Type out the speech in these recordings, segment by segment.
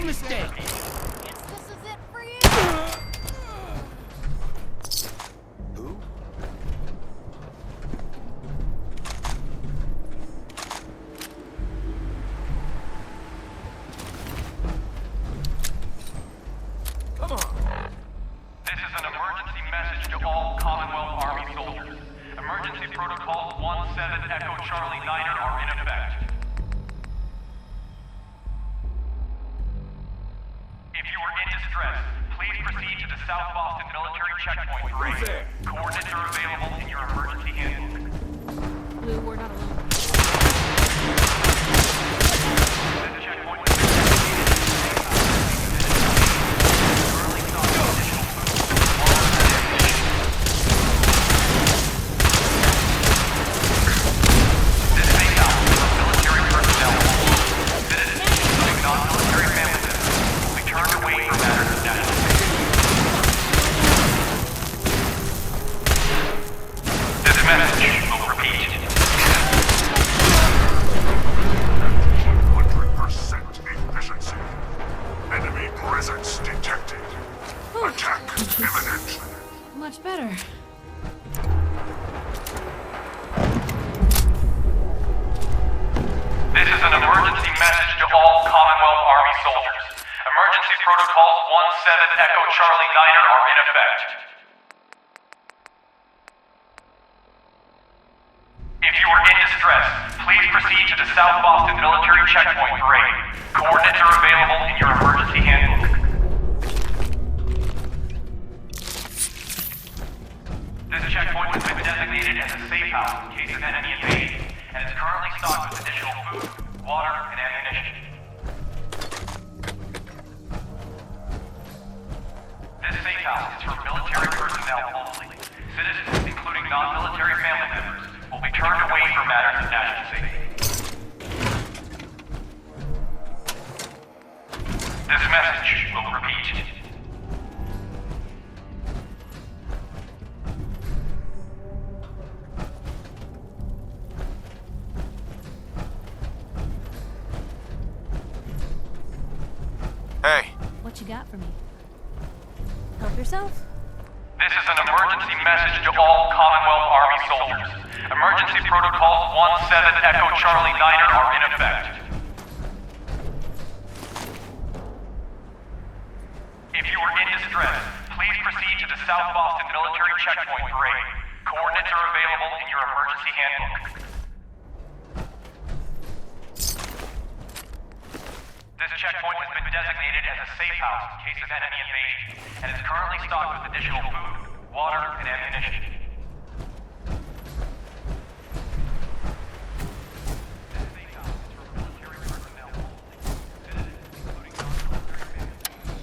mistake. Guess this is it for you. Who? Come on. This is an emergency message to all Commonwealth Army soldiers. Emergency protocols 17 Echo Charlie Niner are in effect. If you are in distress, please proceed to the South Boston Military Checkpoint Who's Parade. there? Coordinates are available in your emergency handbook. Blue, we're not alone. This checkpoint has been designated as a safe house. Currently stocking additional food, water, and ammunition. This safe house is for military personnel only. Citizens, including non-military family members, will be turned away for matters of national safety. This message will repeat. 100% efficiency. Enemy presence detected. Attack imminent. Much better. This is an emergency message to all Commonwealth Army soldiers. Emergency protocols 17 Echo Charlie Niner are in effect. If you are in distress, please proceed to the South Boston Military Checkpoint Parade. Coordinates are available in your emergency handbook. This checkpoint has been designated as a safe house in case of enemy invasion, and is currently stocked with additional food, water, and ammunition. This safe house is for military personnel only. Citizens, including non-military family members, will be turned away for matters of national safety. This message will repeat. Hey, What you got for me? Help yourself? This is an emergency message to all Commonwealth Army soldiers. Emergency protocols 17 Echo Charlie Niner are in effect. If you are in distress, please proceed to the South Boston Military Checkpoint Parade. Coordinates are available in your emergency handbook. This checkpoint has been designated as a safe house in case of enemy invasion, and is currently stocked with additional food, water, and ammunition. This safe house is for military personnel only. Citizens, including non-military family members.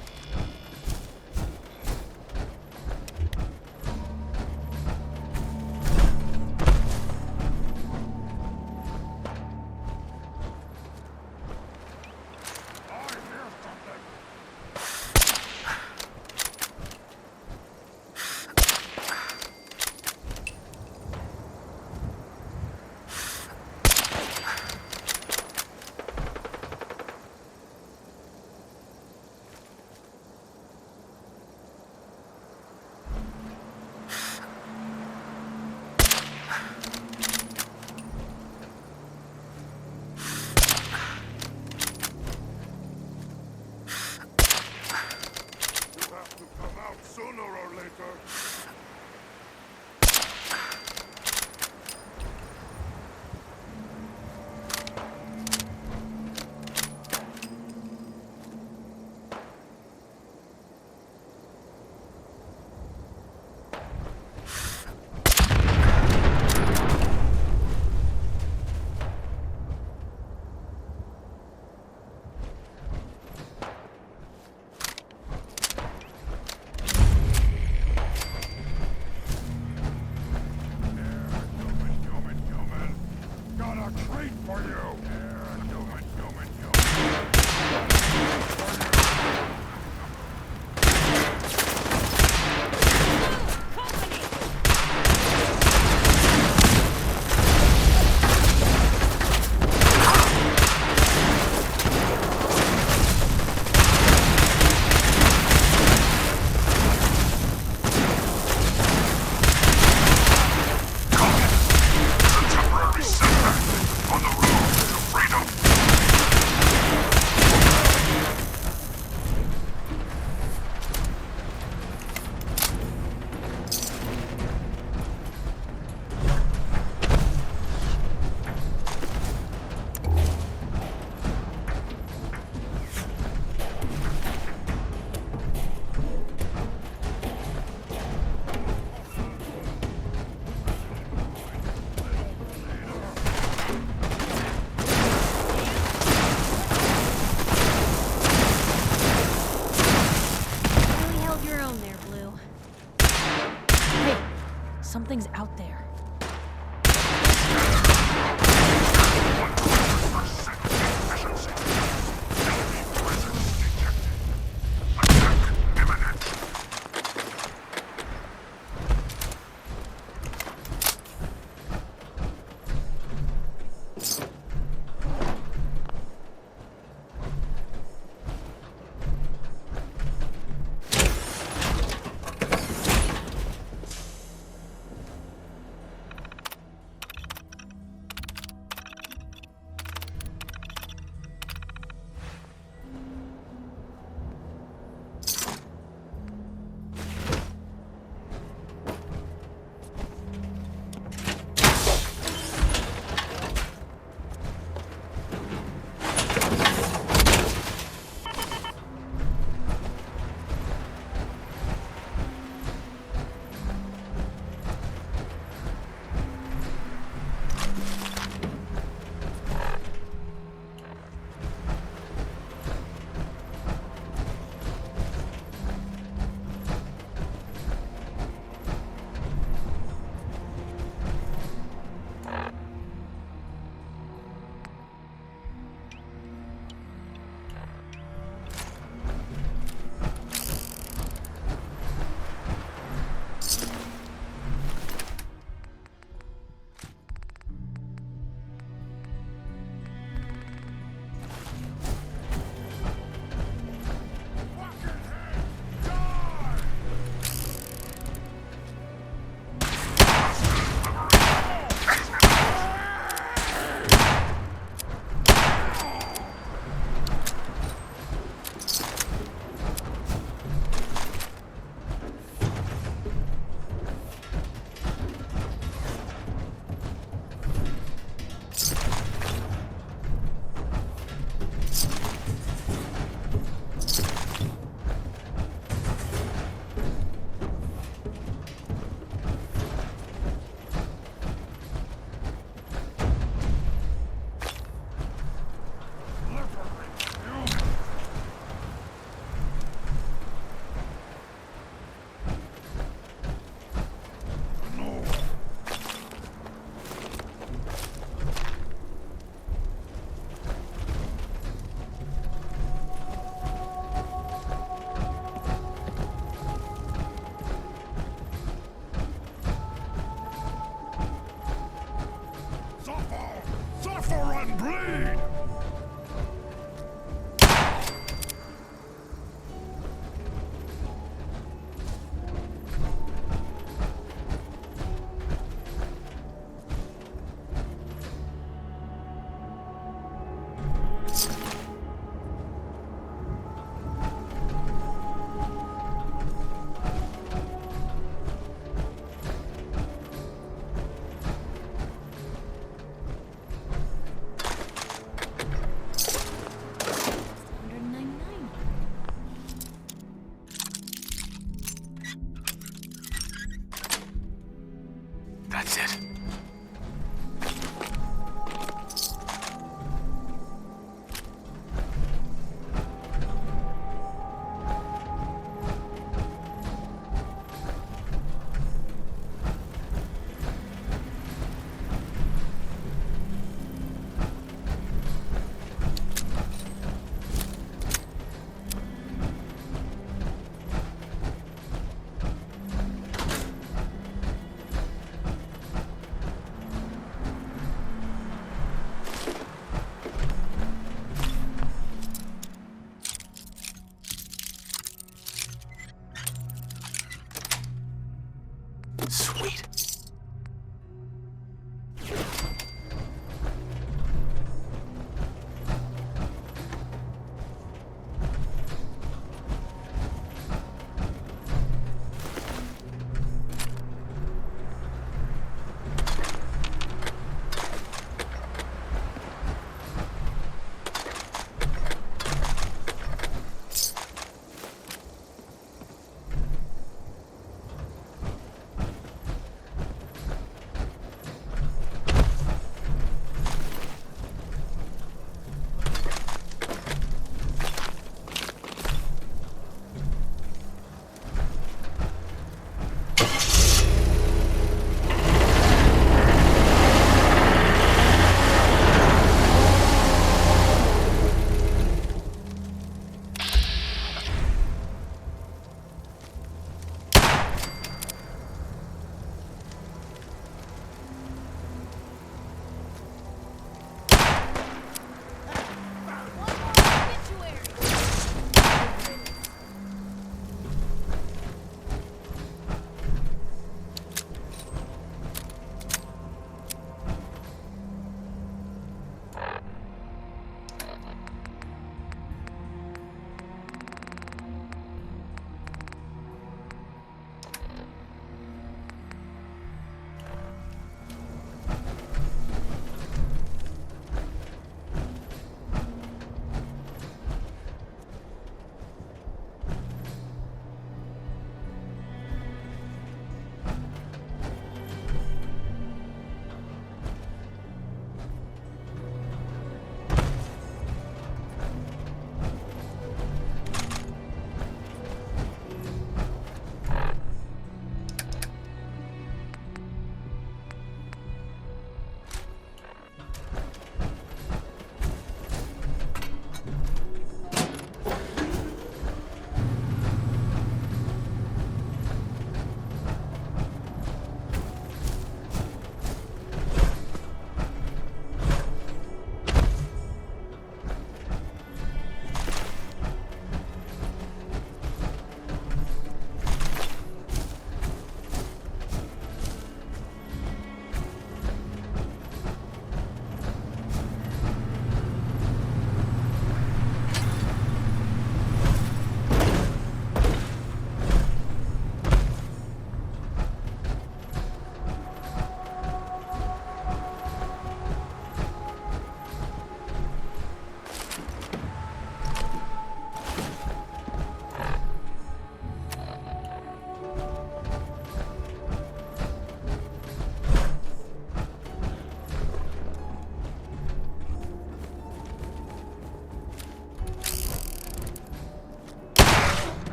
You have to come out sooner or later. Got a treat for you! and bleed!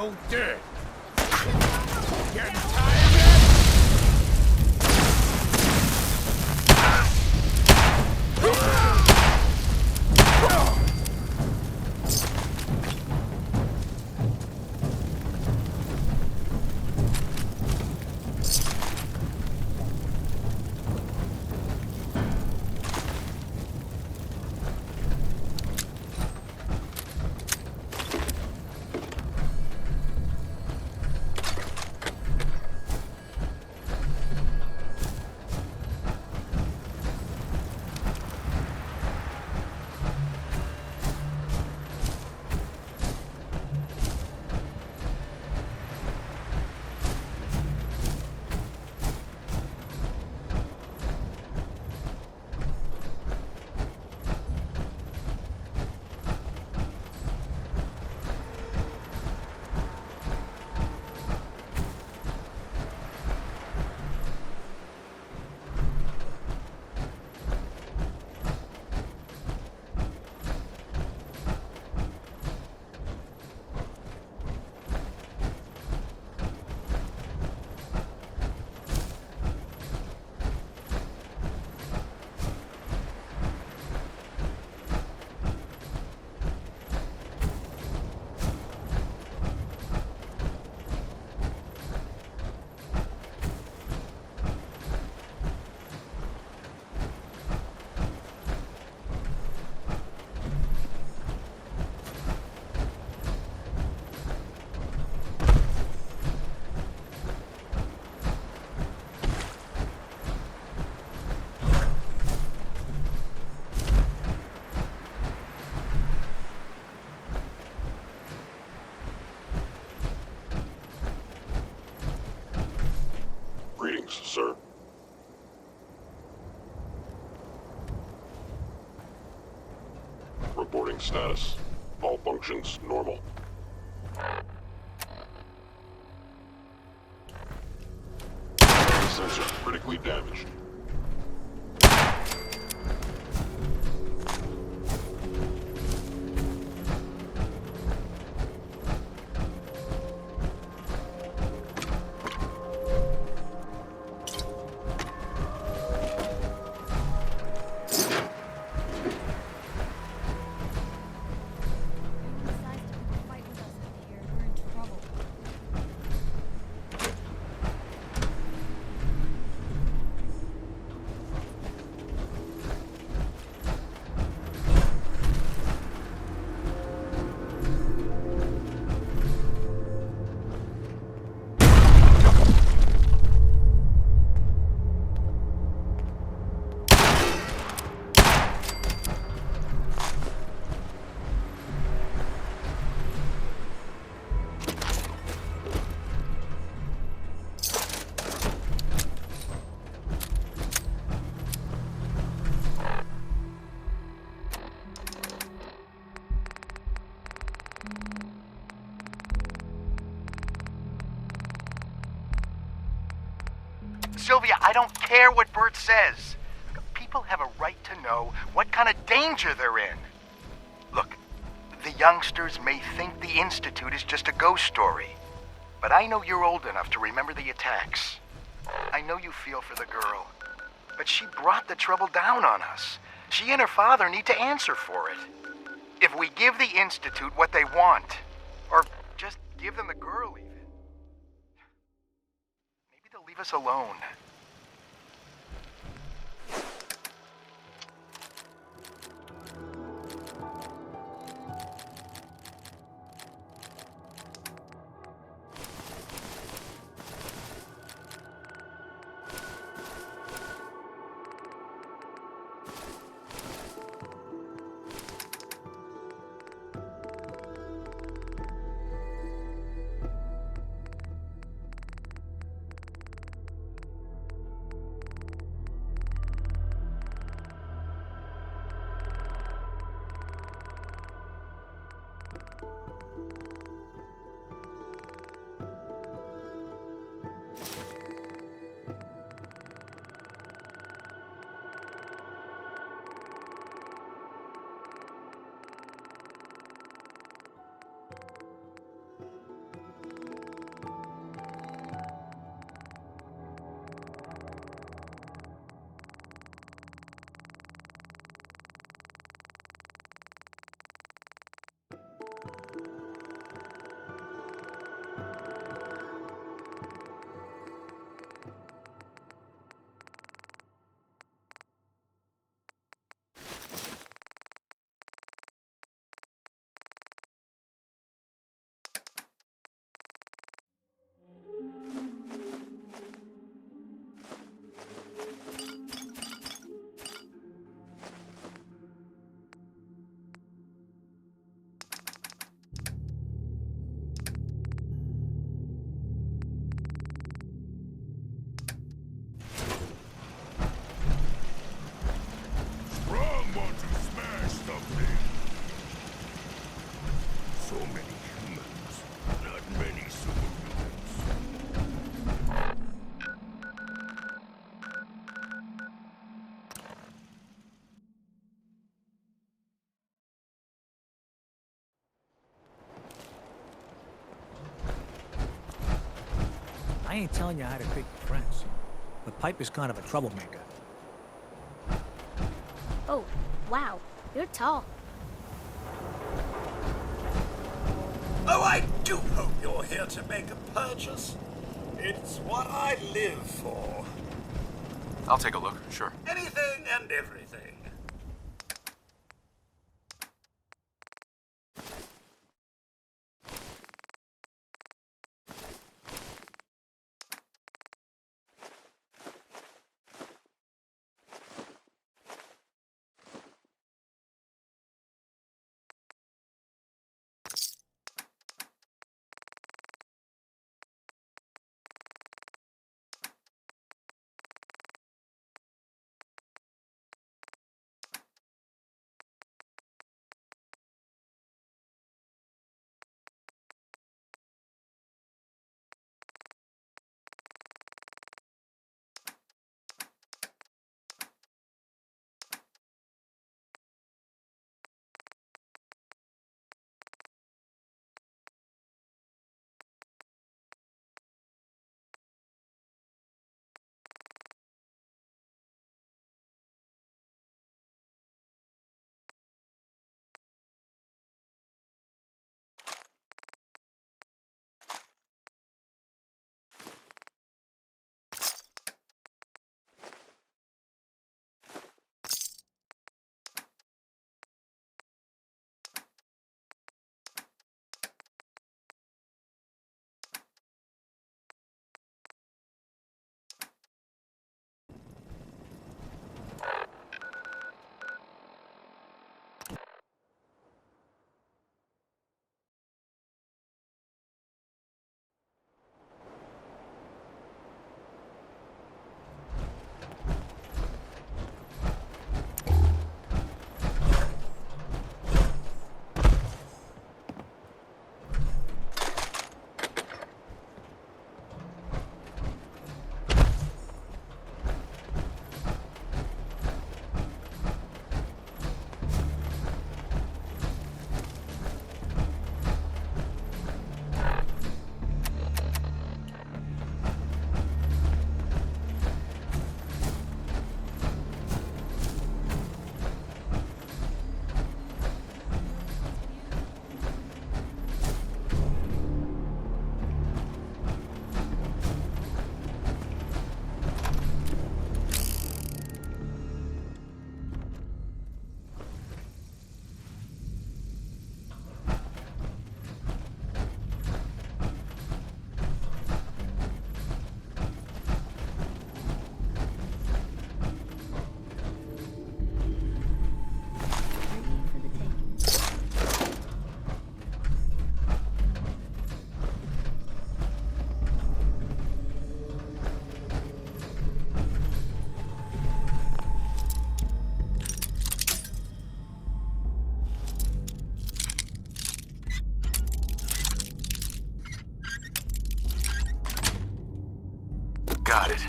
so dead. Getting tired yet? Greetings, sir. Reporting status. All functions normal. Sensor critically damaged. Decides to pick a fight with us up here. We're in trouble. Sylvia, I don't care what Bert says. People have a right to know what kind of danger they're in. Look, the youngsters may think the Institute is just a ghost story, but I know you're old enough to remember the attacks. I know you feel for the girl, but she brought the trouble down on us. She and her father need to answer for it. If we give the Institute what they want, or just give them the girl even, maybe they'll leave us alone. I ain't telling you how to treat your friends, but Pipe is kind of a troublemaker. Oh, wow. You're tall. Oh, I do hope you're here to make a purchase. It's what I live for. I'll take a look, sure. Anything and everything. Got it.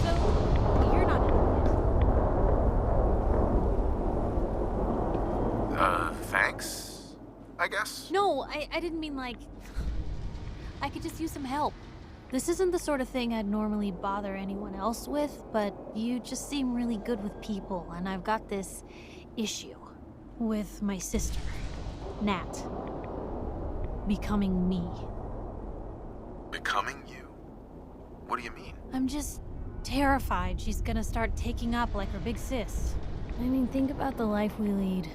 So, you're not in Thanks, I guess? No, I didn't mean like... I could just use some help. This isn't the sort of thing I'd normally bother anyone else with, but you just seem really good with people, and I've got this issue with my sister, Nat, becoming me. Becoming you? What do you mean? I'm just terrified she's gonna start taking up like her big sis. I mean, think about the life we lead.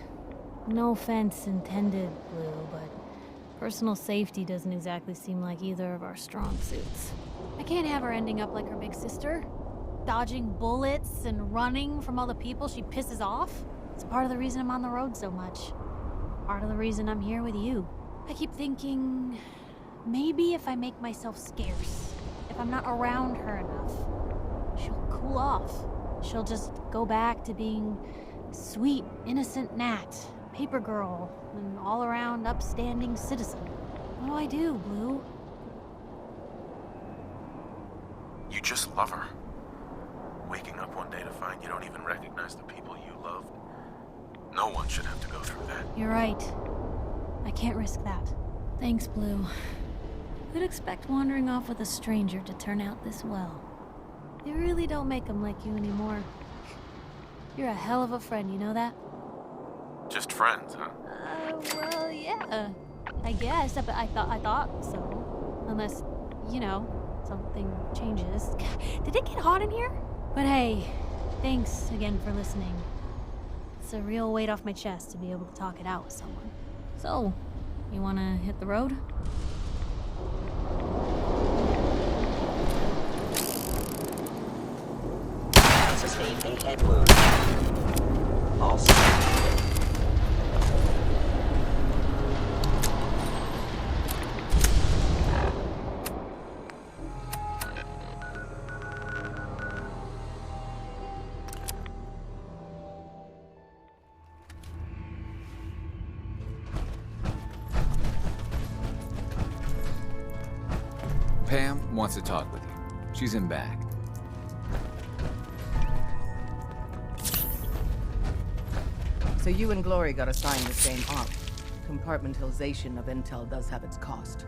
No offense intended, Blue, but personal safety doesn't exactly seem like either of our strong suits. I can't have her ending up like her big sister, dodging bullets and running from all the people she pisses off. It's part of the reason I'm on the road so much. Part of the reason I'm here with you. I keep thinking, Maybe if I make myself scarce, if I'm not around her enough, she'll cool off. She'll just go back to being sweet, innocent Nat, paper girl, an all-around upstanding citizen. What do I do, Blue? You just love her. Waking up one day to find you don't even recognize the people you loved. No one should have to go through that. You're right. I can't risk that. Thanks, Blue. Who'd expect wandering off with a stranger to turn out this well? They really don't make them like you anymore. You're a hell of a friend, you know that? Just friends, huh? Well, yeah. I guess, but I thought so. Unless, you know, something changes. Did it get hot in here? But hey, thanks again for listening. It's a real weight off my chest to be able to talk it out with someone. So, you wanna hit the road? Sustained a head wound. Also. Pam wants to talk with you. She's in back. So you and Glory got assigned the same op. Compartmentalization of intel does have its cost.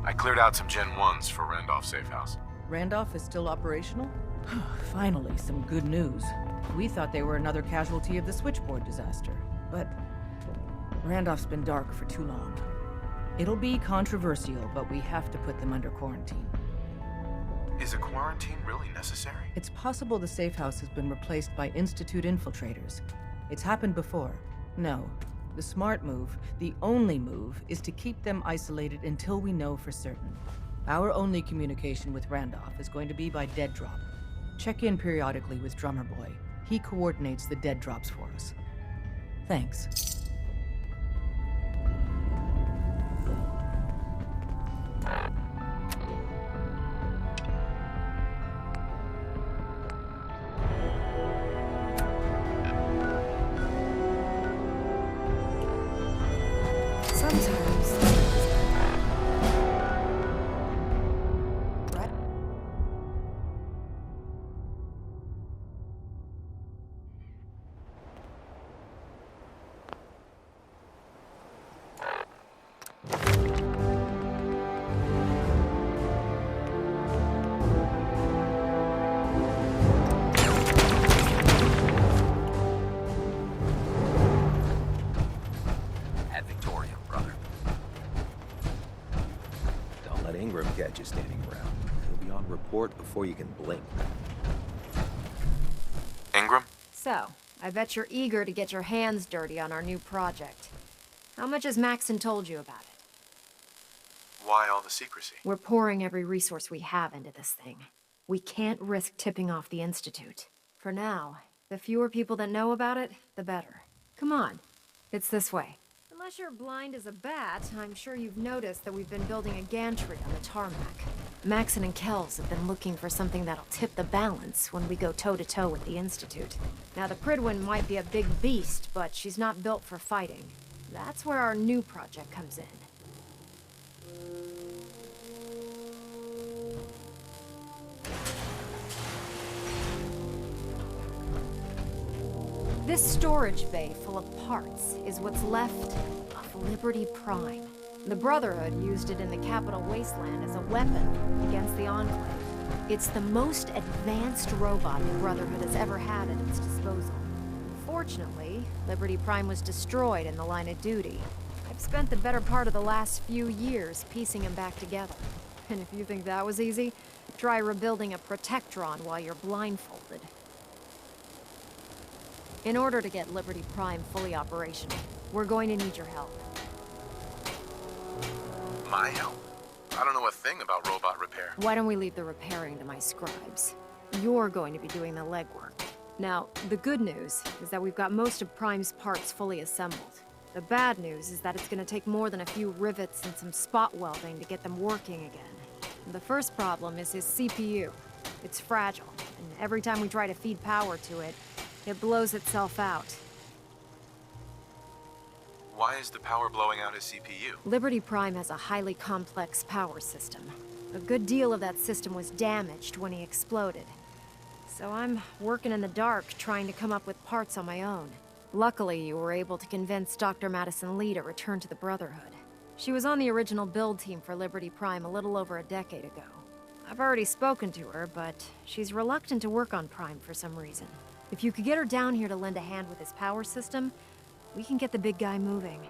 I cleared out some Gen 1s for Randolph's safe house. Randolph is still operational? Finally, some good news. We thought they were another casualty of the switchboard disaster. But Randolph's been dark for too long. It'll be controversial, but we have to put them under quarantine. Is a quarantine really necessary? It's possible the safe house has been replaced by Institute infiltrators. It's happened before. No. The smart move, the only move, is to keep them isolated until we know for certain. Our only communication with Randolph is going to be by dead drop. Check in periodically with Drummer Boy. He coordinates the dead drops for us. Thanks. Catch you standing around. He'll be on report before you can blink. Ingram? So, I bet you're eager to get your hands dirty on our new project. How much has Maxon told you about it? Why all the secrecy? We're pouring every resource we have into this thing. We can't risk tipping off the Institute. For now, the fewer people that know about it, the better. Come on, it's this way. Unless you're blind as a bat, I'm sure you've noticed that we've been building a gantry on the tarmac. Maxon and Kells have been looking for something that'll tip the balance when we go toe-to-toe with the Institute. Now, the Pridwin might be a big beast, but she's not built for fighting. That's where our new project comes in. This storage bay full of parts is what's left of Liberty Prime. The Brotherhood used it in the Capital Wasteland as a weapon against the Enclave. It's the most advanced robot the Brotherhood has ever had at its disposal. Fortunately, Liberty Prime was destroyed in the line of duty. I've spent the better part of the last few years piecing him back together. And if you think that was easy, try rebuilding a Protectron while you're blindfolded. In order to get Liberty Prime fully operational, we're going to need your help. My help? I don't know a thing about robot repair. Why don't we leave the repairing to my scribes? You're going to be doing the legwork. Now, the good news is that we've got most of Prime's parts fully assembled. The bad news is that it's gonna take more than a few rivets and some spot welding to get them working again. The first problem is his CPU. It's fragile, and every time we try to feed power to it, it blows itself out. Why is the power blowing out his CPU? Liberty Prime has a highly complex power system. A good deal of that system was damaged when he exploded. So I'm working in the dark, trying to come up with parts on my own. Luckily, you were able to convince Dr. Madison Lee to return to the Brotherhood. She was on the original build team for Liberty Prime a little over a decade ago. I've already spoken to her, but she's reluctant to work on Prime for some reason. If you could get her down here to lend a hand with his power system, we can get the big guy moving.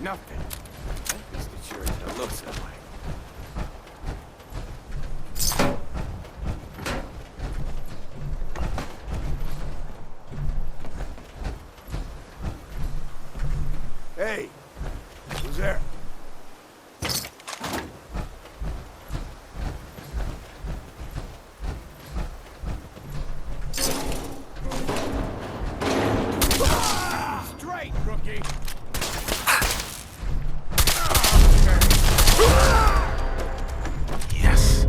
Nothing. At least it sure as hell looks that way. Hey, who's there? Straight, rookie. Yes.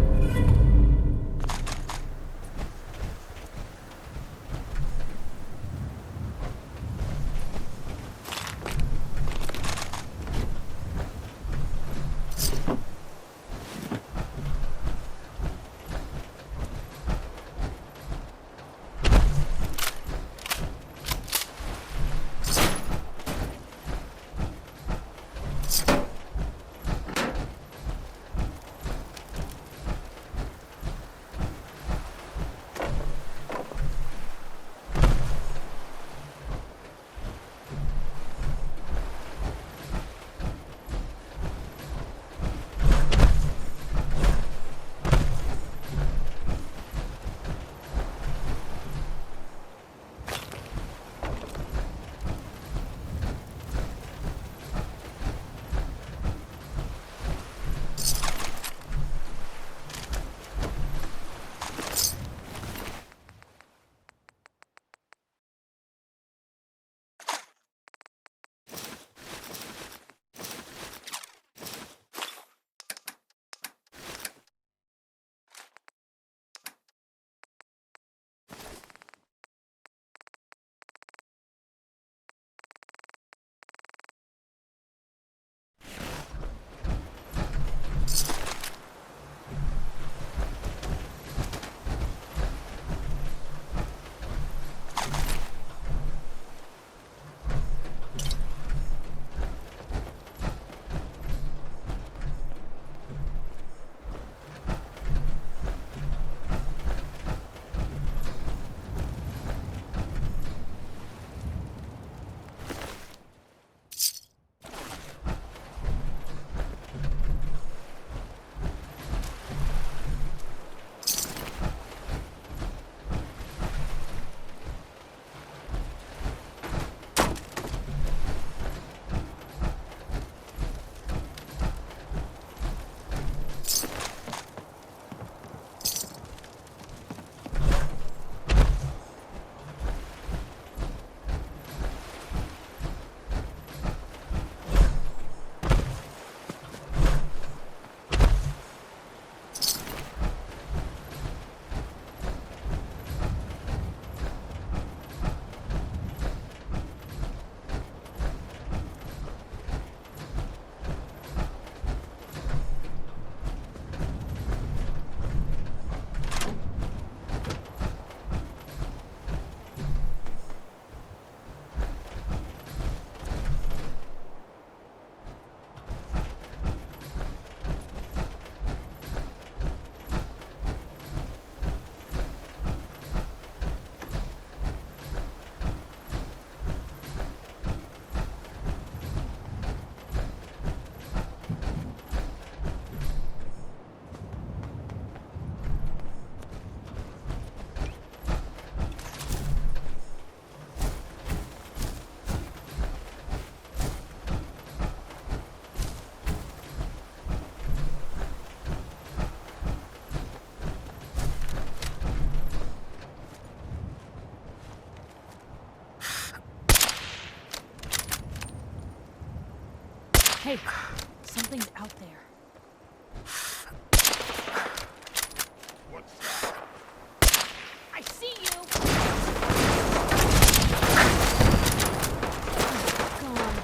Hey, something's out there. What's that? I see you! Gone.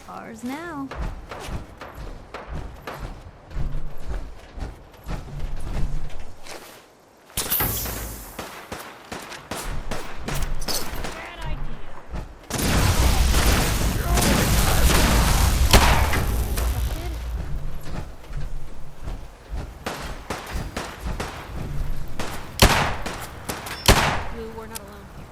Ours now. Blue, we're not alone here.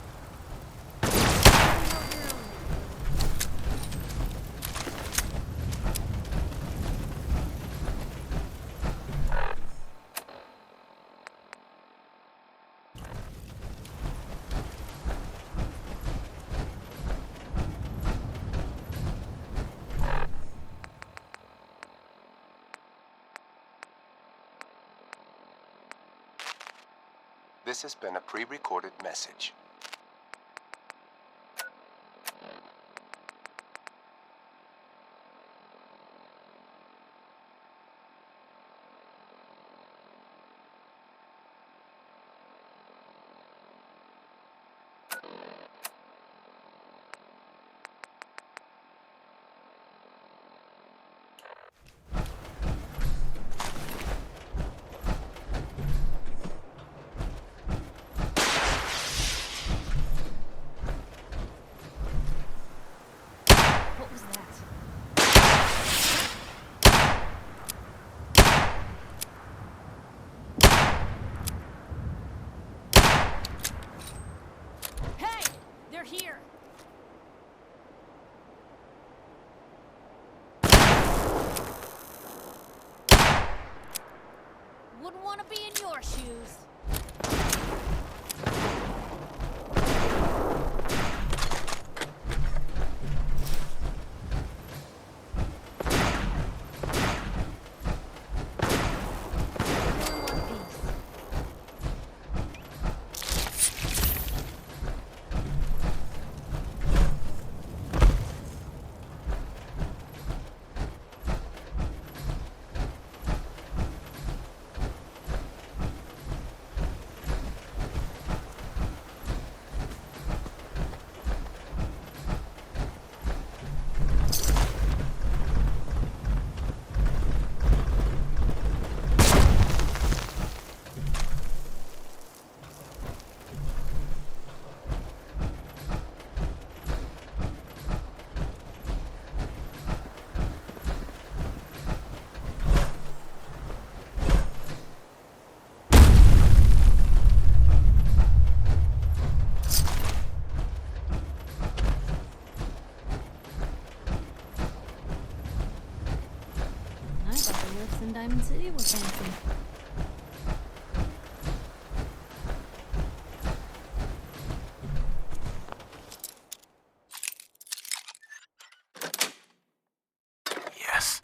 This has been a pre-recorded message. What was that? Hey! They're here! Wouldn't want to be in your shoes. I thought the lifts in Diamond City were fancy. Yes.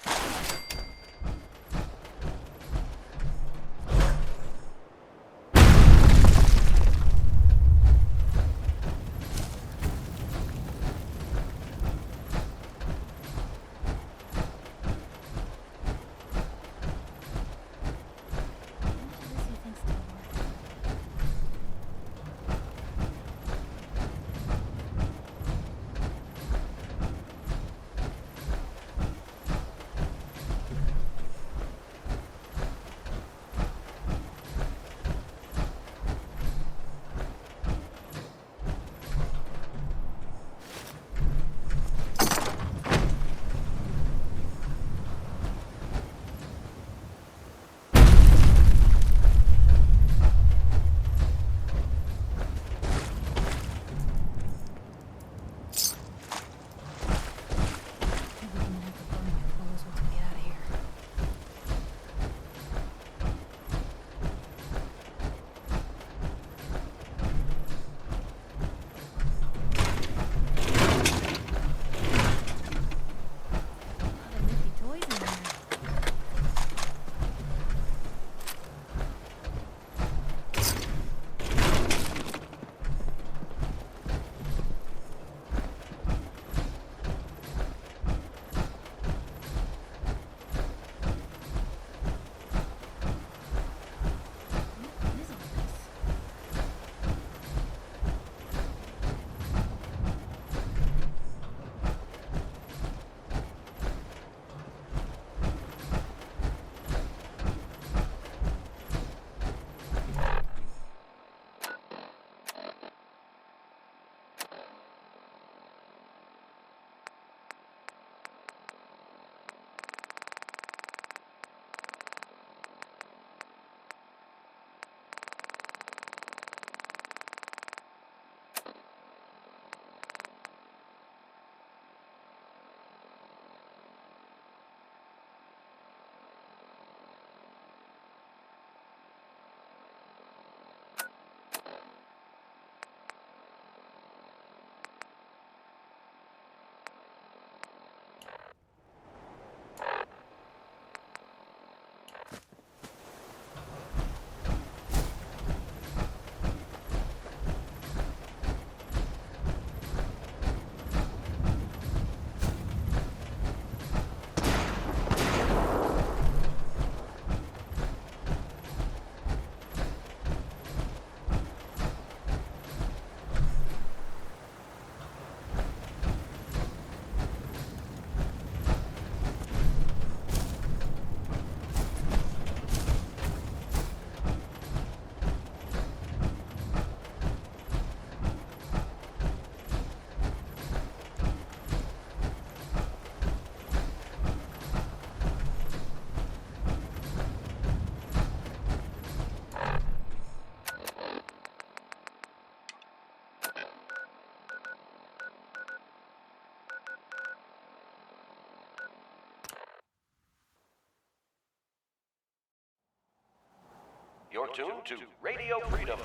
You're tuned to Radio Freedom.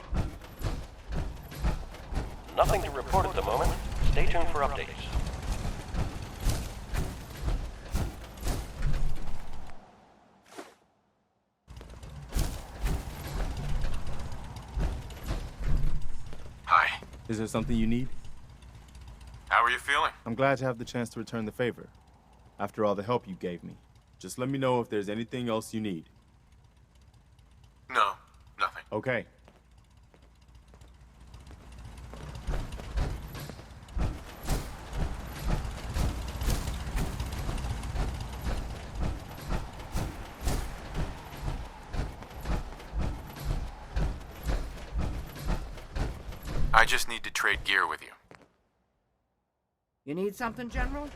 Nothing to report at the moment. Stay tuned for updates. Hi. Is there something you need? How are you feeling? I'm glad to have the chance to return the favor. After all the help you gave me. Just let me know if there's anything else you need. No, nothing. Okay. I just need to trade gear with you. You need something, General?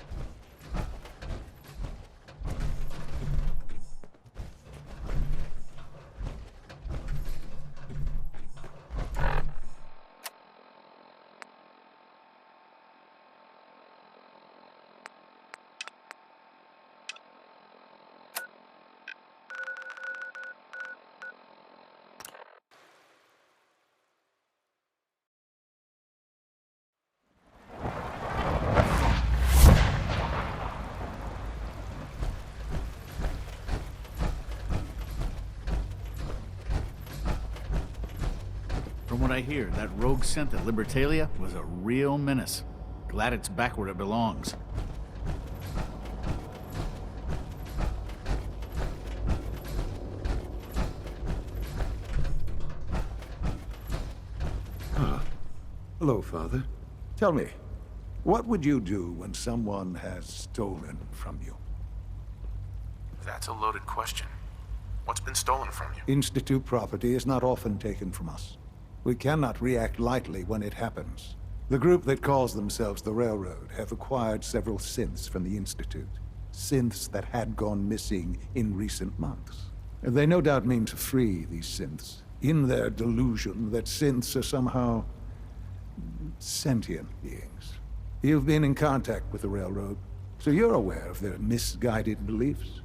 From what I hear, that rogue synth at Libertalia was a real menace. Glad it's back where it belongs. Hello, Father. Tell me, what would you do when someone has stolen from you? That's a loaded question. What's been stolen from you? Institute property is not often taken from us. We cannot react lightly when it happens. The group that calls themselves the Railroad have acquired several synths from the Institute. Synths that had gone missing in recent months. They no doubt mean to free these synths, in their delusion that synths are somehow sentient beings. You've been in contact with the Railroad, so you're aware of their misguided beliefs.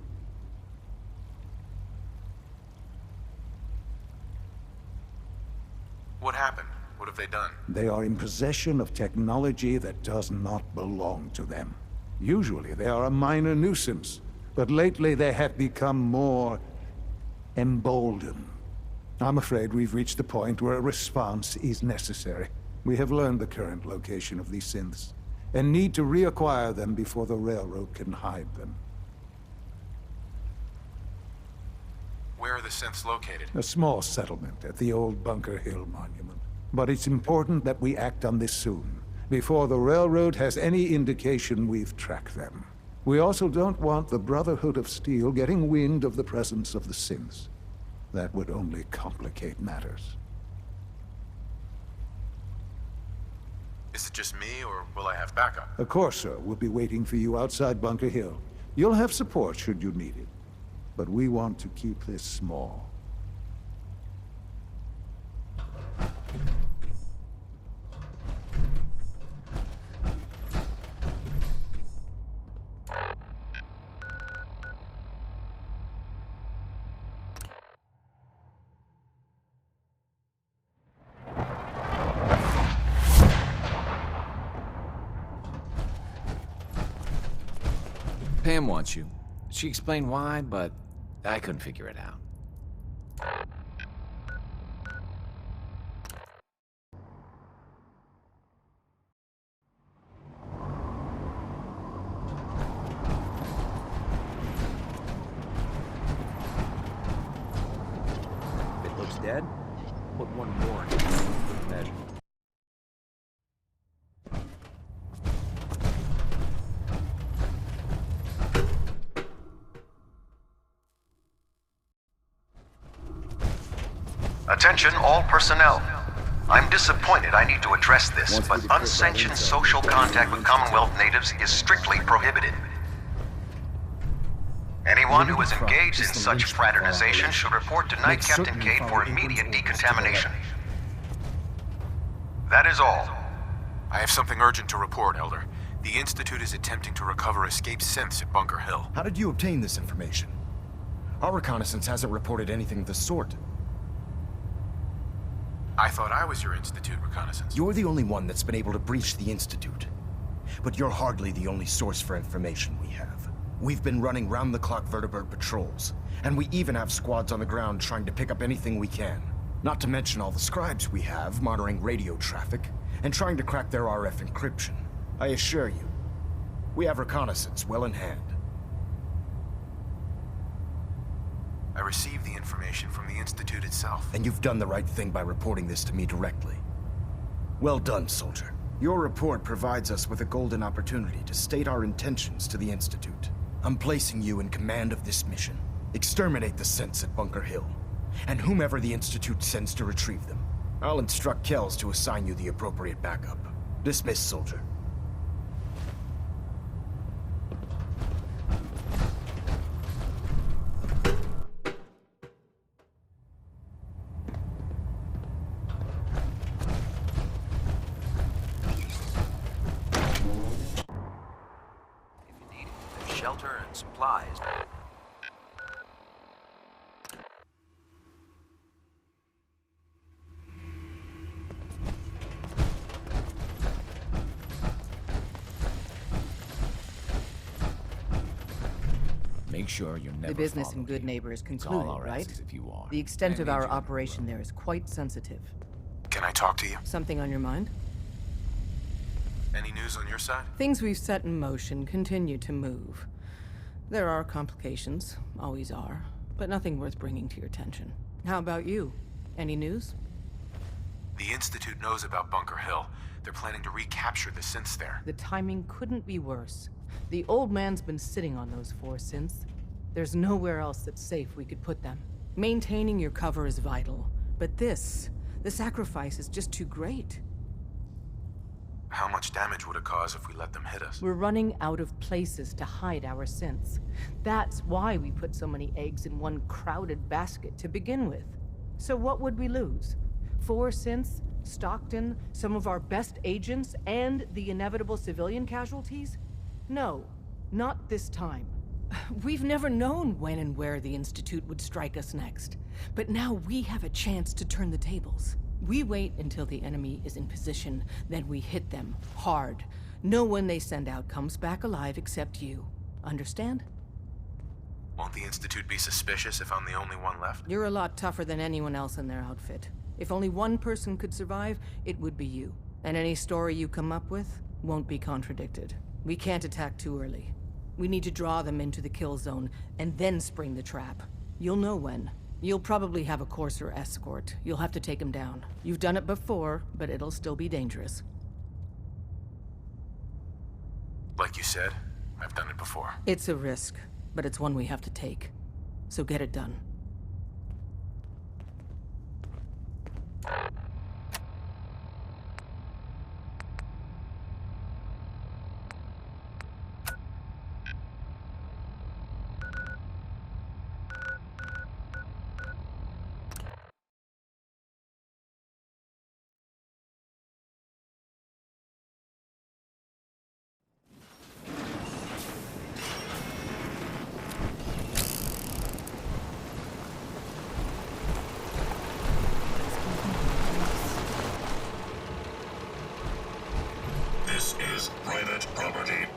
What happened? What have they done? They are in possession of technology that does not belong to them. Usually they are a minor nuisance, but lately they have become more emboldened. I'm afraid we've reached the point where a response is necessary. We have learned the current location of these synths, and need to reacquire them before the Railroad can hide them. Where are the synths located? A small settlement at the old Bunker Hill Monument. But it's important that we act on this soon, before the Railroad has any indication we've tracked them. We also don't want the Brotherhood of Steel getting wind of the presence of the synths. That would only complicate matters. Is it just me, or will I have backup? A Corso will be waiting for you outside Bunker Hill. You'll have support should you need it. But we want to keep this small. Pam wants you. She explained why, but I couldn't figure it out. If it looks dead, put one more in for measure. Attention all personnel. I'm disappointed I need to address this, but unsanctioned social contact with Commonwealth natives is strictly prohibited. Anyone who is engaged in such fraternization should report to Night Captain Cade for immediate decontamination. That is all. I have something urgent to report, Elder. The Institute is attempting to recover escaped synths at Bunker Hill. How did you obtain this information? Our reconnaissance hasn't reported anything of the sort. I thought I was your Institute reconnaissance. You're the only one that's been able to breach the Institute. But you're hardly the only source for information we have. We've been running round-the-clock vertibird patrols, and we even have squads on the ground trying to pick up anything we can. Not to mention all the scribes we have monitoring radio traffic and trying to crack their RF encryption. I assure you, we have reconnaissance well in hand. I received the information from the Institute itself. And you've done the right thing by reporting this to me directly. Well done, soldier. Your report provides us with a golden opportunity to state our intentions to the Institute. I'm placing you in command of this mission. Exterminate the synths at Bunker Hill, and whomever the Institute sends to retrieve them. I'll instruct Kells to assign you the appropriate backup. Dismiss, soldier. Shelter and supplies. Make sure you never The business follow and good me. neighbor is It's all concluded, our right? asses if you are. The extent I of need our you to operation there is quite sensitive. Can I talk to you? Something on your mind? Any news on your side? Things we've set in motion continue to move. There are complications, always are, but nothing worth bringing to your attention. How about you? Any news? The Institute knows about Bunker Hill. They're planning to recapture the synths there. The timing couldn't be worse. The old man's been sitting on those 4 synths. There's nowhere else that's safe we could put them. Maintaining your cover is vital, but the sacrifice is just too great. How much damage would it cause if we let them hit us? We're running out of places to hide our synths. That's why we put so many eggs in one crowded basket to begin with. So what would we lose? 4 synths, Stockton, some of our best agents, and the inevitable civilian casualties? No, not this time. We've never known when and where the Institute would strike us next. But now we have a chance to turn the tables. We wait until the enemy is in position, then we hit them hard. No one they send out comes back alive except you. Understand? Won't the Institute be suspicious if I'm the only one left? You're a lot tougher than anyone else in their outfit. If only one person could survive, it would be you. And any story you come up with won't be contradicted. We can't attack too early. We need to draw them into the kill zone, and then spring the trap. You'll know when. You'll probably have a Courser escort. You'll have to take him down. You've done it before, but it'll still be dangerous. Like you said, I've done it before. It's a risk, but it's one we have to take. So get it done. This is private property.